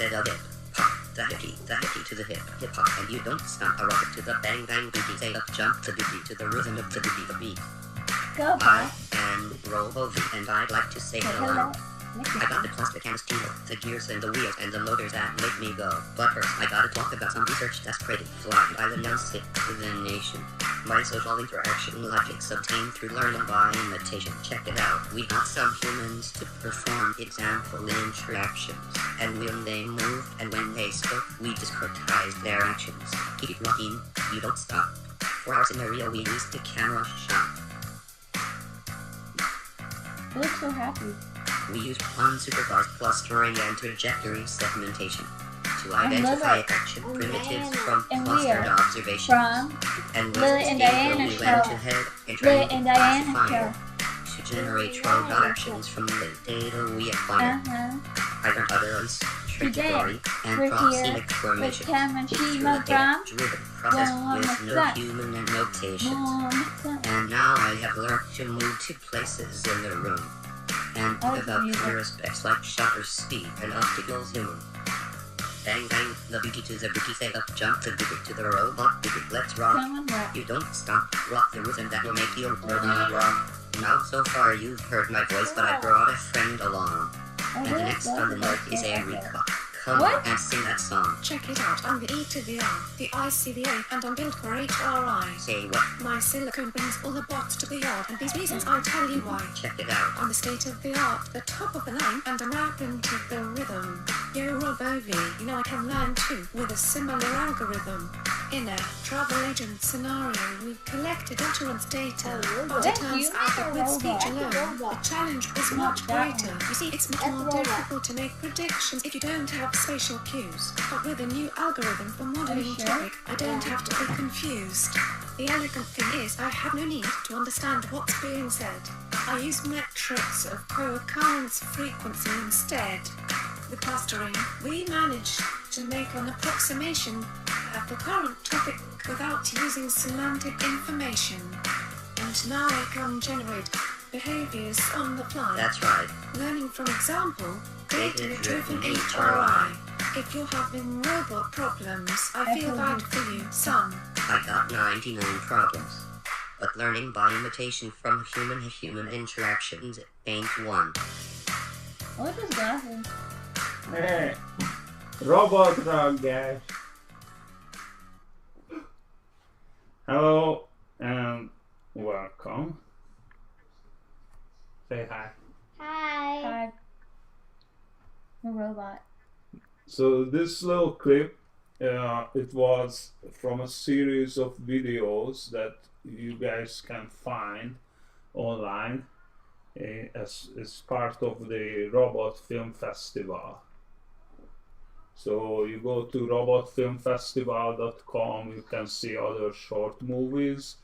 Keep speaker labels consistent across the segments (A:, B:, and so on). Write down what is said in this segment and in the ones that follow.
A: the hip hop, the hippie to the hip hop, and you don't stop. A rocket to the bang bang boogie, say up jump the boogie to the rhythm of the boogie, the beat.
B: Go,
A: I am RoboV, and I'd like to say hello. I got the plastic and steel, the gears and the wheels and the motors that make me go. But first I gotta talk about some research that's pretty fly by the young sick to the nation. My social interaction logics obtained through learning by imitation. Check it out. We got some humans to perform example interactions. And when they moved and when they spoke, we discretized their actions. Keep rocking, you don't stop. For our scenario we used the camera shot.
B: You look so happy.
A: We used one supervised clustering and trajectory segmentation to identify action primitives from clustered observations.
B: From
A: And
B: Lilith and Diana
A: we went ahead and
B: Lilith
A: trained
B: and
A: the
B: Diana
A: classifier to generate robot actions from the data we acquired. I learned utterance, trajectory, and
B: we're
A: proxemic
B: with
A: formation.
B: Kamashima from
A: Driven process with no human annotations. And now I have learned to move to places in the room. And about clear aspects like shutter speed and optical zoom. Bang bang, the boogie to the boogie, say up jump the boogie to the robot boogie. Let's rock. You don't stop, rock the rhythm that will make your boogie rock. Now so far you've heard my voice, but I brought a friend along. And the next on the note is Erica. Come on and sing that song.
C: Check it out, I'm the E to the R, the I C the A, and I'm built for HRI.
A: Say what?
C: My silicone brings all the bots to the yard, and these reasons I'll tell you why.
A: Check it out.
C: I'm the state of the art, the top of the line, and I'm rapping to the rhythm. Yo, RoboV, you know I can learn too, with a similar algorithm. In a travel agent scenario, we've collected utterance data, but it turns out that with speech alone, the challenge is much greater. You see, it's much more difficult to make predictions if you don't have spatial cues. But with a new algorithm for modeling topic, I don't have to be confused. The elegant thing is, I have no need to understand what's being said. I use metrics of co-occurrence frequency instead. With clustering, we managed to make an approximation of the current topic without using semantic information. And now I can generate behaviors on the fly.
A: That's right.
C: Learning from example, data-driven HRI. If you're having robot problems, I feel bad for you, son.
A: I got 99 problems. But learning by imitation from human-to-human interactions ain't one.
B: I like his glasses.
D: Hey, robot rock, guys. Hello and welcome. Say hi.
B: Hi. Hi. I'm a robot.
D: So this little clip, it was from a series of videos that you guys can find online as part of the Robot Film Festival. So you go to robotfilmfestival.com, you can see other short movies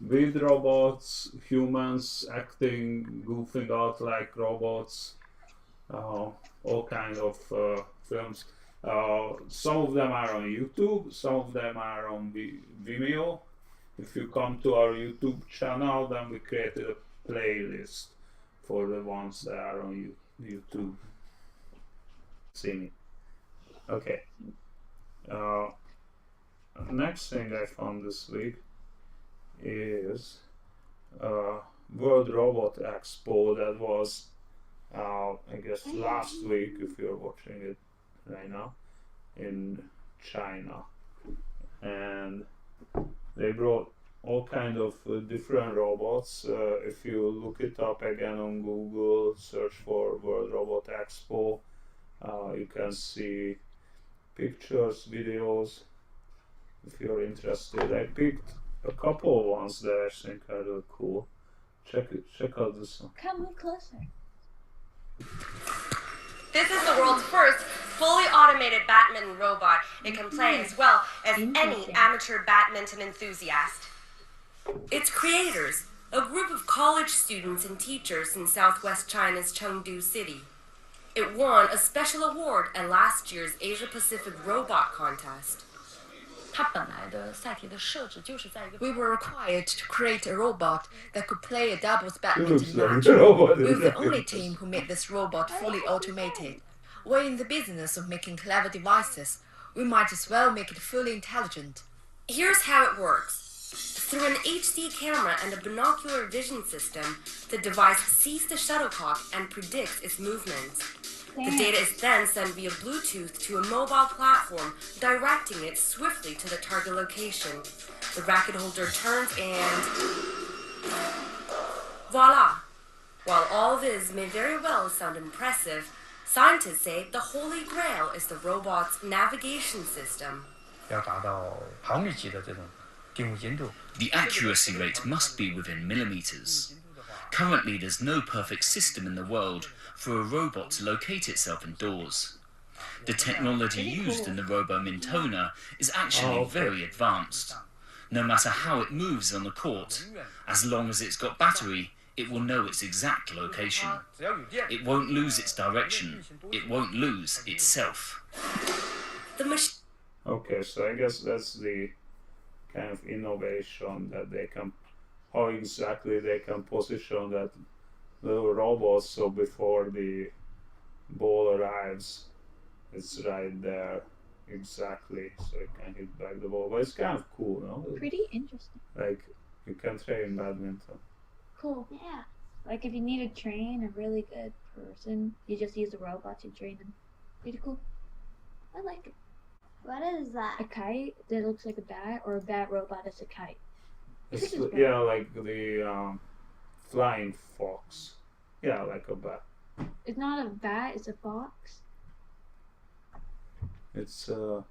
D: with robots, humans acting, goofing out like robots, all kinds of films. Some of them are on YouTube, some of them are on Vimeo. If you come to our YouTube channel, then we created a playlist for the ones that are on YouTube. See me. Okay. Next thing I found this week is World Robot Expo that was, I guess, last week, if you're watching it right now, in China. And they brought all kind of different robots. If you look it up again on Google, search for World Robot Expo, you can see pictures, videos, if you're interested. I picked a couple of ones that I think are really cool. Check out this one.
B: Come move closer.
E: This is the world's first fully automated badminton robot. It can play as well as any amateur badminton enthusiast. Its creators, a group of college students and teachers in southwest China's Chengdu city. It won a special award at last year's Asia Pacific Robot Contest. We were required to create a robot that could play a doubles badminton match. We were the only team who made this robot fully automated.
F: We're in the business of making clever devices. We might as well make it fully intelligent.
E: Here's how it works. Through an HD camera and a binocular vision system, the device sees the shuttlecock and predicts its movements. The data is then sent via Bluetooth to a mobile platform, directing it swiftly to the target location. The racket holder turns and... voila! While all this may very well sound impressive, scientists say the holy grail is the robot's navigation system.
G: 要达到毫米级的这种定位精度。
H: The accuracy rate must be within millimeters. Currently, there's no perfect system in the world for a robot to locate itself indoors. The technology used in the Robo Mintona is actually very advanced. No matter how it moves on the court, as long as it's got battery, it will know its exact location. It won't lose its direction. It won't lose itself.
D: Okay, so I guess that's the kind of innovation that they can, how exactly they can position that little robot so before the ball arrives, it's right there exactly, so it can hit back the ball. But it's kind of cool, no?
B: Pretty interesting.
D: Like, you can train badminton.
B: Cool. Yeah. Like if you need to train a really good person, you just use a robot to train them. Pretty cool. I like it.
I: What is that?
B: A kite that looks like a bat, or a bat robot as a kite.
D: It's, yeah, like the flying fox. Yeah, like a bat.
B: It's not a bat, it's a fox.
D: It's,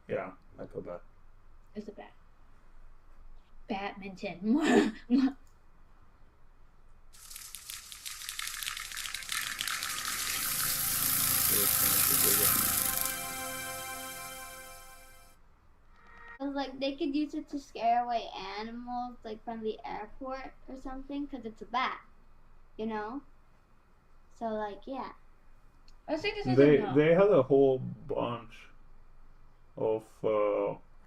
D: yeah, like a bat.
B: It's a bat. Badminton.
I: Like they could use it to scare away animals, like from the airport or something, because it's a bat, you know. So like, yeah.
B: I think this
D: they had a whole bunch of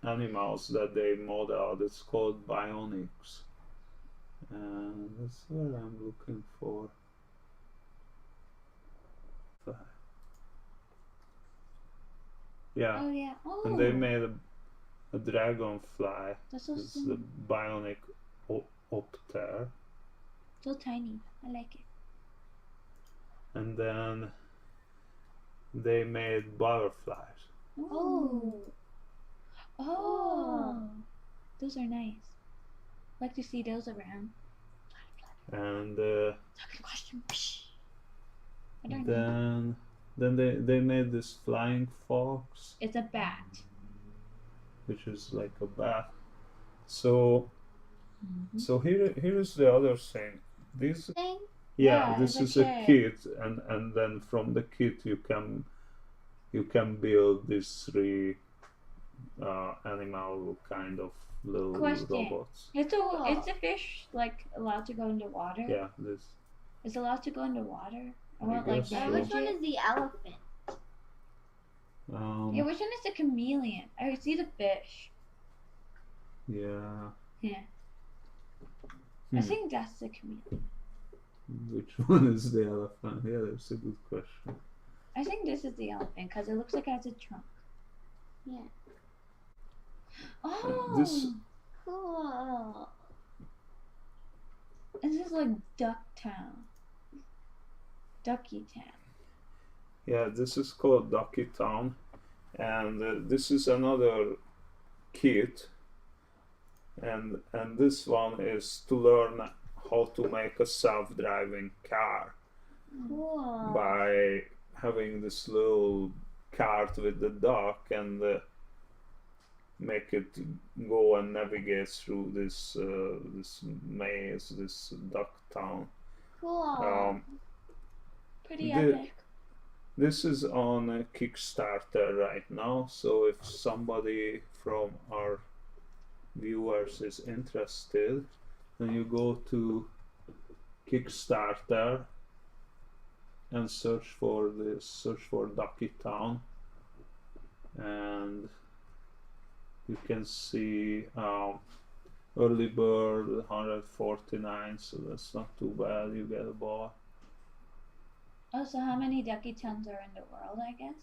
D: animals that they modeled. It's called bionics, and that's what I'm looking for. Yeah.
B: Oh yeah. Oh.
D: And they made a dragonfly.
B: That's so
D: it's
B: small.
D: the bionic opter.
B: So tiny. I like it.
D: And then they made butterflies.
B: Oh. Oh. Those are nice. Like to see those around.
D: And
B: Second question. I don't know.
D: then they made this flying fox,
B: It's a bat.
D: which is like a bat. So so here is the other thing. This
I: Thing?
D: yeah,
B: Yeah,
D: this
B: it's
D: is
B: a
D: a kit, and then from the kit you can build these three animal kind of little
B: Question.
D: robots.
B: It's a fish like allowed to go into water?
D: Yeah, this.
B: It's allowed to go into water? I
D: I
B: want like
D: guess so.
B: that.
I: Which one is the elephant?
B: Yeah, which one is the chameleon? I see the fish.
D: Yeah.
B: Yeah. I think that's the chameleon.
D: Which one is the elephant? Yeah, that's a good question.
B: I think this is the elephant because it looks like it has a trunk.
I: Yeah.
B: Oh,
D: This
I: Cool.
B: this is like Ducktown. Ducky Town.
D: yeah, this is called Ducky Town, and this is another kit, and this one is to learn how to make a self-driving car
I: Cool.
D: by having this little cart with the duck and make it go and navigate through this this maze, this duck town.
I: Cool.
B: Pretty
D: The-
B: epic.
D: This is on a Kickstarter right now, so if somebody from our viewers is interested, then you go to Kickstarter and search for Ducky Town, and you can see early bird 149, so that's not too bad. You get a ball.
B: Oh, so how many Ducky Towns are in the world, I guess?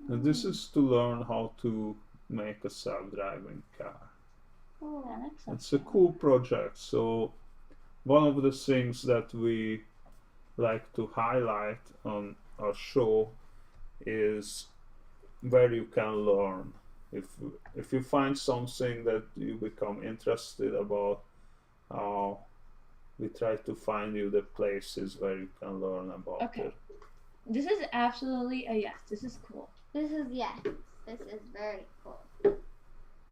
D: And this is to learn how to make a self-driving car.
I: Cool.
B: That looks so
D: It's a cool project. So one of the things that we like to highlight on our show is where you can learn. If you find something that you become interested about, we try to find you the places where you can learn about
B: Okay.
D: it.
B: This is absolutely a yes. This is cool.
I: This is yes. This is very cool.